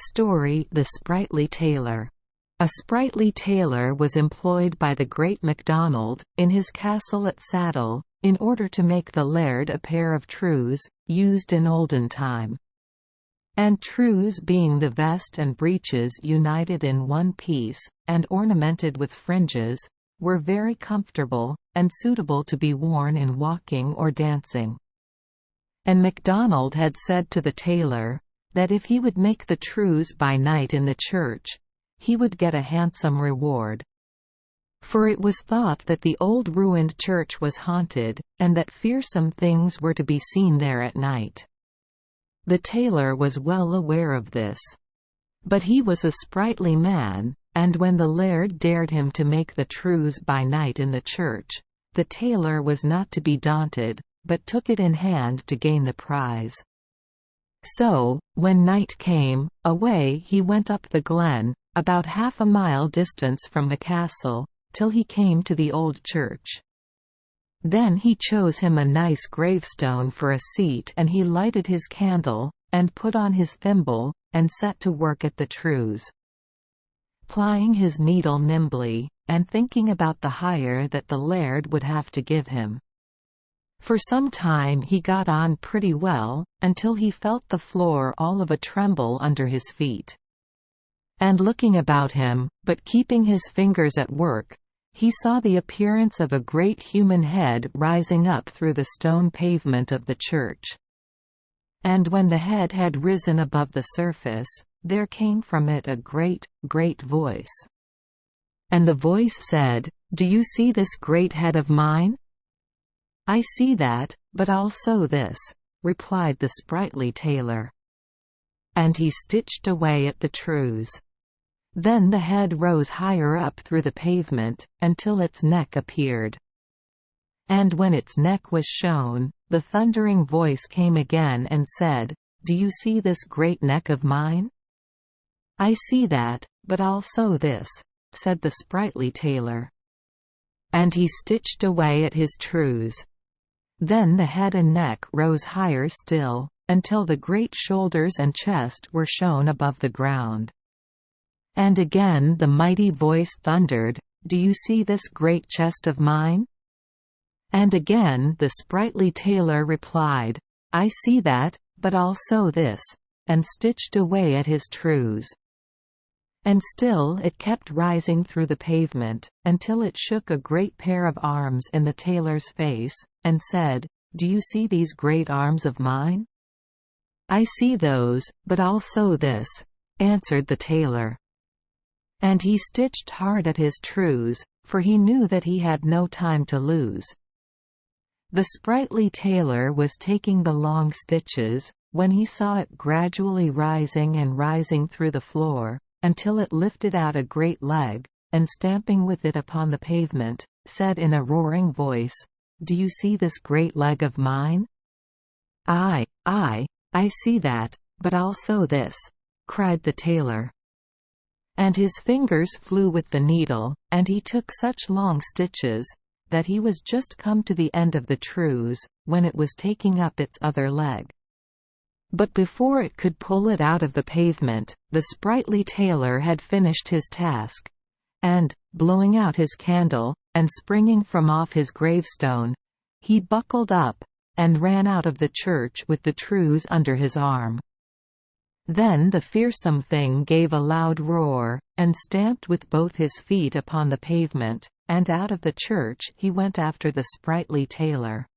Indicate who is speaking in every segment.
Speaker 1: Story: The Sprightly Tailor. A sprightly tailor was employed by the great MacDonald, in his castle at Saddle, in order to make the laird a pair of trews, used in olden time. And trews being the vest and breeches united in one piece, and ornamented with fringes, were very comfortable, and suitable to be worn in walking or dancing. And MacDonald had said to the tailor, that if he would make the trews by night in the church, he would get a handsome reward. For it was thought that the old ruined church was haunted, and that fearsome things were to be seen there at night. The tailor was well aware of this. But he was a sprightly man, and when the laird dared him to make the trews by night in the church, the tailor was not to be daunted, but took it in hand to gain the prize. So, when night came, away he went up the glen, about half a mile distance from the castle, till he came to the old church. Then he chose him a nice gravestone for a seat, and he lighted his candle, and put on his thimble, and set to work at the trews. Plying his needle nimbly, and thinking about the hire that the laird would have to give him. For some time he got on pretty well, until he felt the floor all of a tremble under his feet. And looking about him, but keeping his fingers at work, he saw the appearance of a great human head rising up through the stone pavement of the church. And when the head had risen above the surface, there came from it a great, great voice. And the voice said, "Do you see this great head of mine?" "I see that, but also this," replied the sprightly tailor. And he stitched away at the trews. Then the head rose higher up through the pavement, until its neck appeared. And when its neck was shown, the thundering voice came again and said, "Do you see this great neck of mine?" "I see that, but also this," said the sprightly tailor. And he stitched away at his trews. Then the head and neck rose higher still, until the great shoulders and chest were shown above the ground. And again the mighty voice thundered, "Do you see this great chest of mine?" And again the sprightly tailor replied, "I see that, but also this," and stitched away at his trews. And still it kept rising through the pavement, until it shook a great pair of arms in the tailor's face, and said, "Do you see these great arms of mine?" "I see those, but also this," answered the tailor. And he stitched hard at his trews, for he knew that he had no time to lose. The sprightly tailor was taking the long stitches, when he saw it gradually rising and rising through the floor, until it lifted out a great leg, and stamping with it upon the pavement, said in a roaring voice, "Do you see this great leg of mine?" "I see that, but also this," cried the tailor. And his fingers flew with the needle, and he took such long stitches, that he was just come to the end of the trews, when it was taking up its other leg. But before it could pull it out of the pavement, the sprightly tailor had finished his task, and, blowing out his candle, and springing from off his gravestone, he buckled up, and ran out of the church with the trews under his arm. Then the fearsome thing gave a loud roar, and stamped with both his feet upon the pavement, and out of the church he went after the sprightly tailor.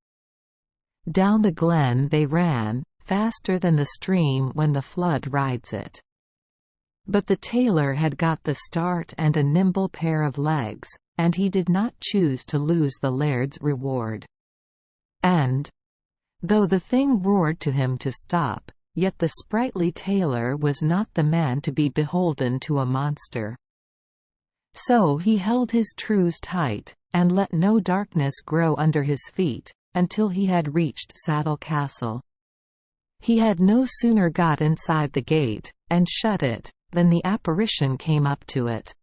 Speaker 1: Down the glen they ran, faster than the stream when the flood rides it. But the tailor had got the start and a nimble pair of legs, and he did not choose to lose the laird's reward. And, though the thing roared to him to stop, yet the sprightly tailor was not the man to be beholden to a monster. So he held his trews tight, and let no darkness grow under his feet, until he had reached Saddle Castle. He had no sooner got inside the gate, and shut it, than the apparition came up to it.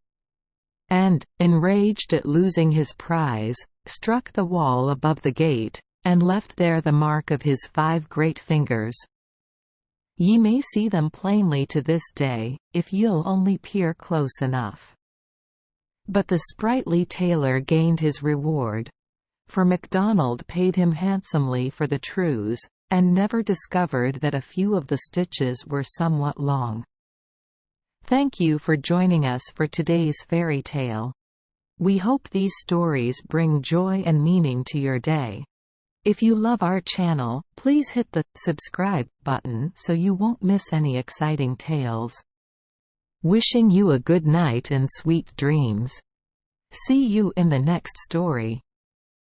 Speaker 1: And, enraged at losing his prize, struck the wall above the gate, and left there the mark of his 5 great fingers. Ye may see them plainly to this day, if ye'll only peer close enough. But the sprightly tailor gained his reward, for MacDonald paid him handsomely for the trews, and never discovered that a few of the stitches were somewhat long. Thank you for joining us for today's fairy tale. We hope these stories bring joy and meaning to your day. If you love our channel, please hit the subscribe button so you won't miss any exciting tales. Wishing you a good night and sweet dreams. See you in the next story.